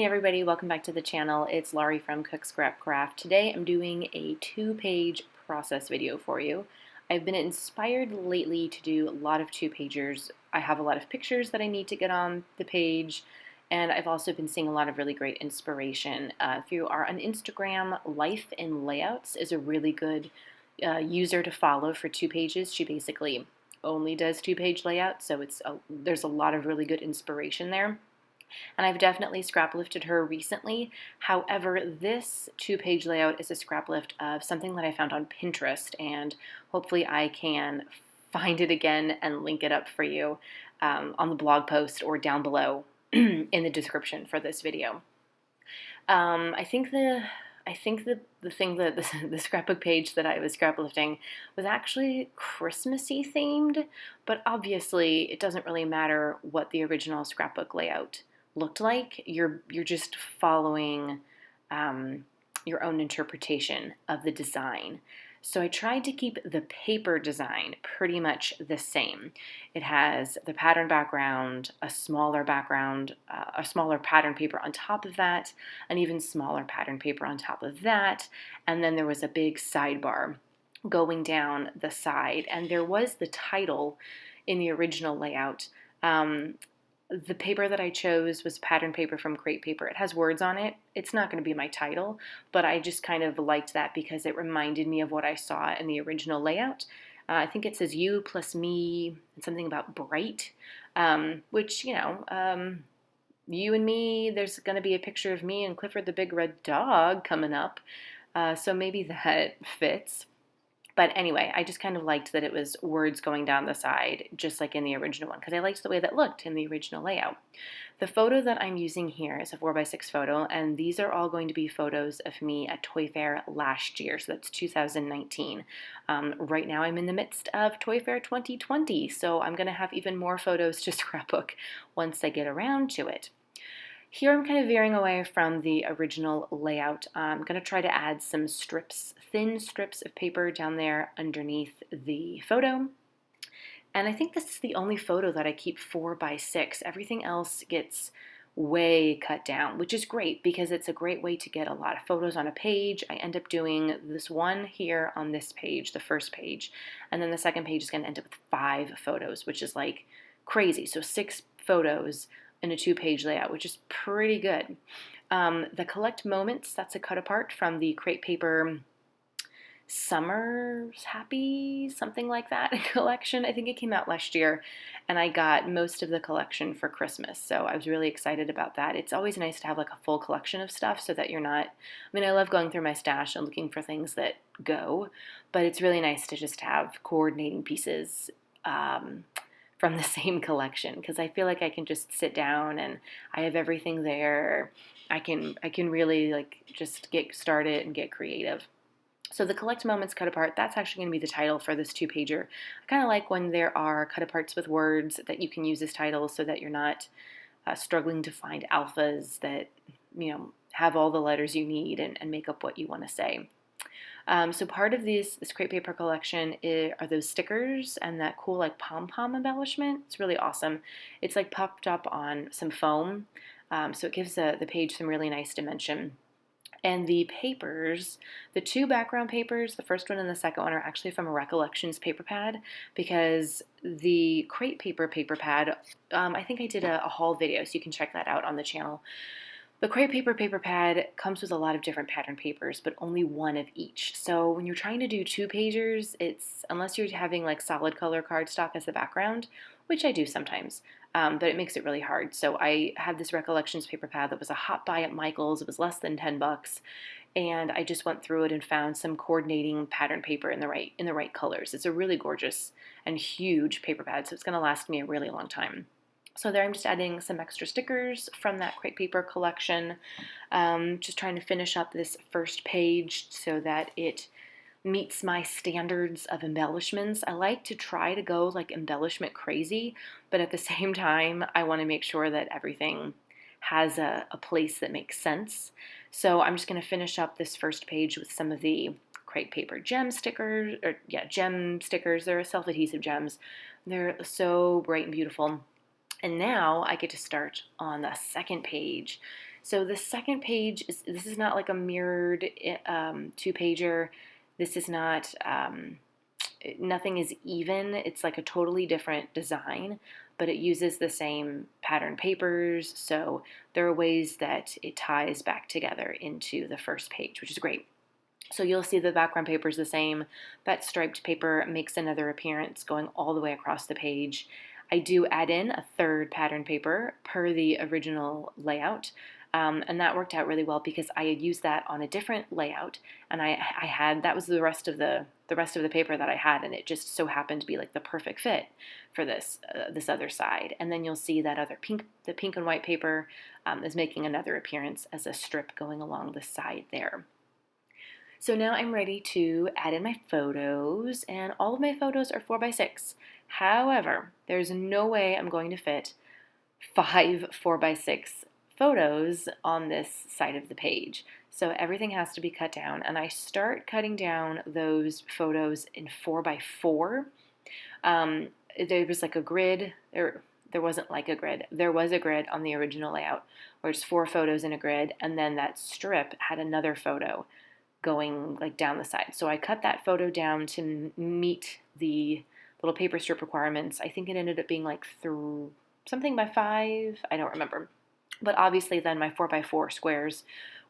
Hey everybody, welcome back to the channel. It's Laurie from Cook Scrap Craft. Today I'm doing a 2-page process video for you. I've been inspired lately to do a lot of 2-pagers. I have a lot of pictures that I need to get on the page, and I've also been seeing a lot of really great inspiration. If you are on Instagram, Life in Layouts is a really good user to follow for 2-pages. She basically only does 2-page layouts, so there's a lot of really good inspiration there. And I've definitely scrap lifted her recently. However, this 2-page layout is a scrap lift of something that I found on Pinterest, and hopefully I can find it again and link it up for you on the blog post or down below in the description for this video. I think the thing that the scrapbook page that I was scrap lifting was actually Christmassy themed, but obviously it doesn't really matter what the original scrapbook layout looked like. You're just following your own interpretation of the design. So I tried to keep the paper design pretty much the same. It has the pattern background, a smaller background, a smaller pattern paper on top of that, an even smaller pattern paper on top of that, and then there was a big sidebar going down the side, and there was the title in the original layout. The paper that I chose was pattern paper from Crate Paper. It has words on it. It's not going to be my title, but I just kind of liked that because it reminded me of what I saw in the original layout. I think it says you plus me and something about bright, which, you and me, there's going to be a picture of me and Clifford the Big Red Dog coming up, so maybe that fits. But anyway, I just kind of liked that it was words going down the side, just like in the original one, because I liked the way that looked in the original layout. The photo that I'm using here is a 4x6 photo, and these are all going to be photos of me at Toy Fair last year, so that's 2019. Right now I'm in the midst of Toy Fair 2020, so I'm going to have even more photos to scrapbook once I get around to it. Here I'm kind of veering away from the original layout. I'm going to try to add some strips, thin strips of paper down there underneath the photo. And I think this is the only photo that I keep 4x6. Everything else gets way cut down, which is great because it's a great way to get a lot of photos on a page. I end up doing this one here on this page, the first page, and then the second page is going to end up with 5 photos, which is like crazy. So 6 photos in a 2-page layout, which is pretty good. The Collect Moments, that's a cut apart from the Crate Paper Summer's Happy, something like that, collection. I think it came out last year, and I got most of the collection for Christmas, so I was really excited about that. It's always nice to have like a full collection of stuff so that you're not, I love going through my stash and looking for things that go, but it's really nice to just have coordinating pieces from the same collection, because I feel like I can just sit down and I have everything there. I can really like just get started and get creative. So the Collect Moments cut apart, that's actually going to be the title for this 2-pager. I kind of like when there are cut aparts with words that you can use as titles so that you're not struggling to find alphas that have all the letters you need and make up what you want to say. So part of this Crate Paper collection are those stickers and that cool like pom-pom embellishment. It's really awesome. It's like popped up on some foam, so it gives the page some really nice dimension. And the papers, the 2 background papers, the first one and the second one, are actually from a Recollections paper pad, because the Crate Paper paper pad, I think I did a haul video, so you can check that out on the channel. The Crate Paper paper pad comes with a lot of different pattern papers, but only one of each. So when you're trying to do 2-pagers, unless you're having like solid color cardstock as the background, which I do sometimes, but it makes it really hard. So I had this Recollections paper pad that was a hot buy at Michael's. It was less than $10, and I just went through it and found some coordinating pattern paper in the right colors. It's a really gorgeous and huge paper pad, so it's going to last me a really long time. So there I'm just adding some extra stickers from that Crate Paper collection, just trying to finish up this first page so that it meets my standards of embellishments. I like to try to go like embellishment crazy, but at the same time I want to make sure that everything has a place that makes sense. So I'm just going to finish up this first page with some of the Crate Paper gem stickers, gem stickers. They're self-adhesive gems. They're so bright and beautiful. And now I get to start on the second page. So the second page, this is not like a mirrored two-pager. This is not, nothing is even. It's like a totally different design, but it uses the same pattern papers. So there are ways that it ties back together into the first page, which is great. So you'll see the background paper is the same. That striped paper makes another appearance going all the way across the page. I do add in a third pattern paper per the original layout. And that worked out really well because I had used that on a different layout, and I had that was the rest of the paper that I had, and it just so happened to be like the perfect fit for this other side. And then you'll see that the pink and white paper is making another appearance as a strip going along the side there. So now I'm ready to add in my photos, and all of my photos are 4x6. However, there's no way I'm going to fit 5 4x6 photos on this side of the page. So everything has to be cut down, and I start cutting down those photos in 4x4. There was like a grid. There wasn't like a grid. There was a grid on the original layout where it's 4 photos in a grid, and then that strip had another photo going like down the side. So I cut that photo down to meet the little paper strip requirements. I think it ended up being like through something by 5. I don't remember. But obviously then my 4x4 squares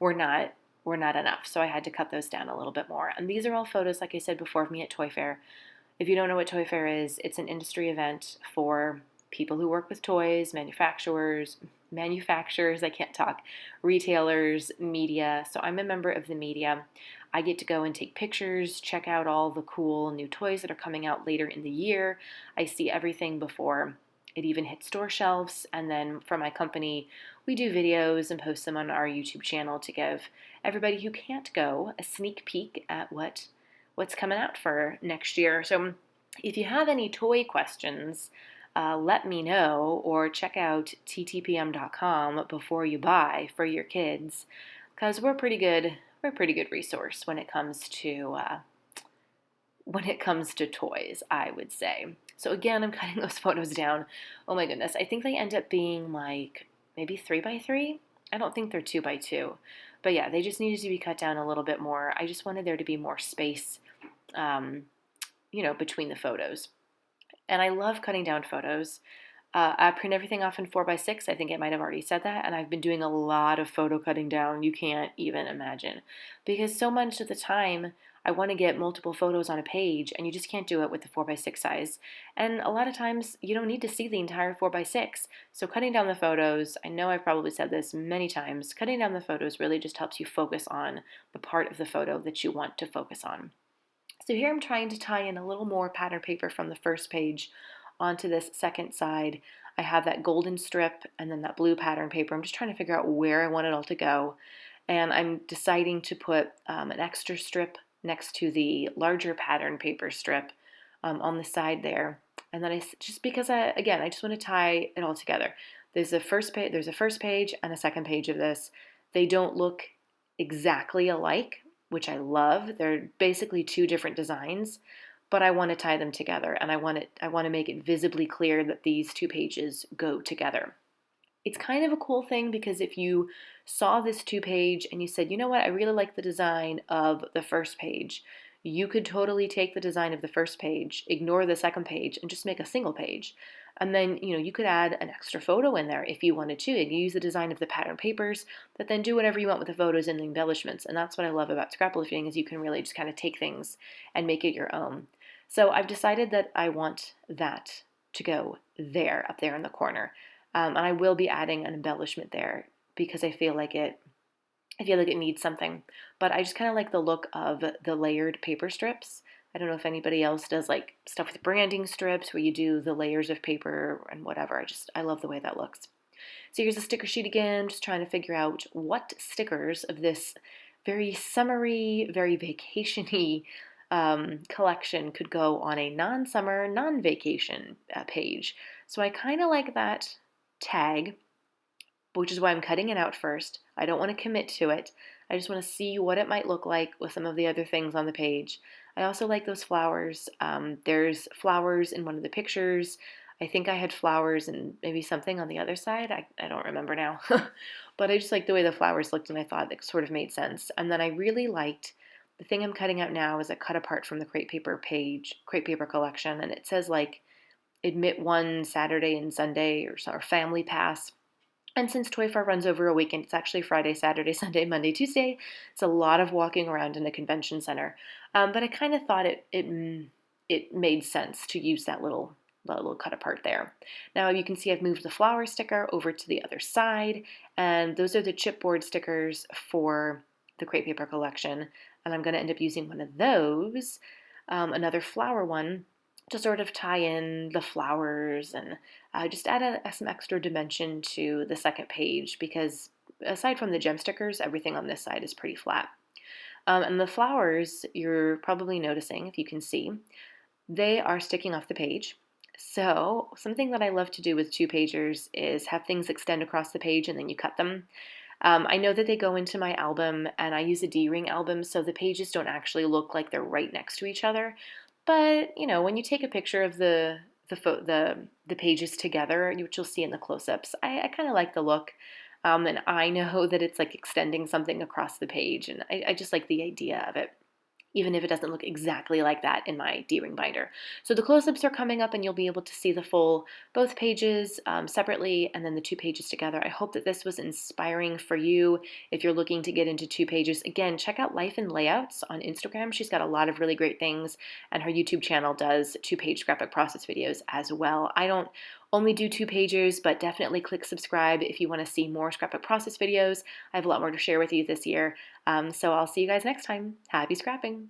were not enough. So I had to cut those down a little bit more. And these are all photos, like I said before, of me at Toy Fair. If you don't know what Toy Fair is, it's an industry event for people who work with toys, manufacturers, I can't talk, retailers, media. So I'm a member of the media. I get to go and take pictures, check out all the cool new toys that are coming out later in the year. I see everything before it even hits store shelves. And then for my company, we do videos and post them on our YouTube channel to give everybody who can't go a sneak peek at what's coming out for next year. So if you have any toy questions, let me know, or check out ttpm.com before you buy for your kids, because we're a pretty good resource when it comes to toys, I would say. So again, I'm cutting those photos down. Oh my goodness, I think they end up being like maybe 3x3. I don't think they're 2x2, but yeah, they just needed to be cut down a little bit more. I just wanted there to be more space, between the photos. And I love cutting down photos. I print everything off in 4x6. I think I might have already said that. And I've been doing a lot of photo cutting down. You can't even imagine. Because so much of the time, I want to get multiple photos on a page, and you just can't do it with the 4x6 size. And a lot of times, you don't need to see the entire 4x6. So cutting down the photos, I know I've probably said this many times, cutting down the photos really just helps you focus on the part of the photo that you want to focus on. So here I'm trying to tie in a little more pattern paper from the first page onto this second side. I have that golden strip and then that blue pattern paper. I'm just trying to figure out where I want it all to go. And I'm deciding to put an extra strip next to the larger pattern paper strip on the side there. And then just because I just want to tie it all together. There's a first page and a second page of this. They don't look exactly alike, which I love. They're basically 2 different designs, but I want to tie them together, and I want to make it visibly clear that these 2 pages go together. It's kind of a cool thing because if you saw this 2-page and you said, you know what, I really like the design of the first page, you could totally take the design of the first page, ignore the second page, and just make a single page. And then, you could add an extra photo in there if you wanted to. And you use the design of the pattern papers, but then do whatever you want with the photos and the embellishments. And that's what I love about scraplifting, is you can really just kind of take things and make it your own. So I've decided that I want that to go there, up there in the corner. And I will be adding an embellishment there because I feel like it needs something. But I just kind of like the look of the layered paper strips. I don't know if anybody else does like stuff with branding strips where you do the layers of paper and whatever. I love the way that looks. So here's a sticker sheet again, just trying to figure out what stickers of this very summery, very vacation-y collection could go on a non-summer, non-vacation page. So I kind of like that tag, which is why I'm cutting it out first. I don't want to commit to it. I just want to see what it might look like with some of the other things on the page. I also like those flowers. There's flowers in one of the pictures. I think I had flowers and maybe something on the other side. I don't remember now. But I just liked the way the flowers looked and I thought it sort of made sense. And then I really liked the thing I'm cutting out now is a cut apart from the crepe paper collection. And it says like admit one Saturday and Sunday or family pass. And since Toy Fair runs over a weekend, it's actually Friday, Saturday, Sunday, Monday, Tuesday. It's a lot of walking around in a convention center. But I kind of thought it made sense to use that little cut apart there. Now you can see I've moved the flower sticker over to the other side, and those are the chipboard stickers for the crepe paper collection. And I'm going to end up using one of those, another flower one, to sort of tie in the flowers and just add some extra dimension to the second page because aside from the gem stickers, everything on this side is pretty flat. And the flowers, you're probably noticing, if you can see, they are sticking off the page. So something that I love to do with two pagers is have things extend across the page and then you cut them. I know that they go into my album, and I use a D-ring album, so the pages don't actually look like they're right next to each other. But when you take a picture of the pages together, which you'll see in the close-ups, I kind of like the look. And I know that it's like extending something across the page, and I just like the idea of it, even if it doesn't look exactly like that in my D-ring binder. So the close-ups are coming up and you'll be able to see the both pages separately and then the two pages together. I hope that this was inspiring for you if you're looking to get into two pages. Again, check out Life and Layouts on Instagram. She's got a lot of really great things, and her YouTube channel does two-page scrapbook process videos as well. I don't only do two pages, but definitely click subscribe if you want to see more scrapbook process videos. I have a lot more to share with you this year. So I'll see you guys next time. Happy scrapping!